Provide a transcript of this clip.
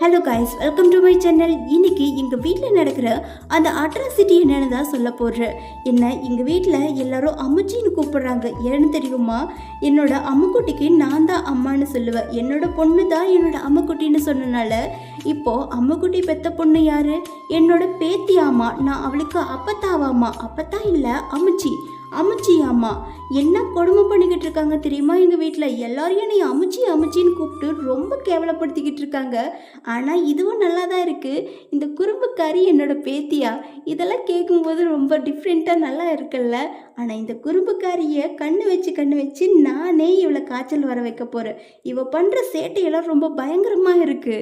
Hello guys, welcome to my channel. இன்னைக்கு எங்கள் வீட்டில் நடக்கிற அந்த அட்ராசிட்டி என்னென்னு தான் சொல்ல போடுறேன். என்ன எங்கள் வீட்டில் எல்லாரும் அம்முச்சின்னு கூப்பிடுறாங்க. ஏன்னு தெரியுமா? என்னோட அம்முக்குட்டிக்கு நான் தான் அம்மான்னு சொல்லுவேன். என்னோட பொண்ணு தான் என்னோட அம்முக்குட்டின்னு சொன்னனால இப்போது அம்முக்குட்டி பெத்த பொண்ணு யார்? என்னோட பேத்தி அம்மா. நான் அவளுக்கு அப்பத்தாவாம்மா. அப்பத்தா இல்லை, அம்முச்சி. அம்மா என்ன கொடுமை பண்ணிக்கிட்டு இருக்காங்க தெரியுமா? எங்கள் வீட்டில் எல்லாரையும் என்னை அம்முச்சின்னு கூப்பிட்டு ரொம்ப கேவலப்படுத்திக்கிட்டு இருக்காங்க. ஆனால் இதுவும் நல்லா தான் இருக்குது. இந்த குறும்புக்காரி என்னோட பேத்தியா? இதெல்லாம் கேட்கும்போது ரொம்ப டிஃப்ரெண்ட்டாக நல்லா இருக்குல்ல. ஆனால் இந்த குறும்புக்காரியை கண்ணு வச்சு நானே இவளை காய்ச்சல் வர வைக்க போகிறேன். இவள் பண்ணுற சேட்டையெல்லாம் ரொம்ப பயங்கரமாக இருக்குது.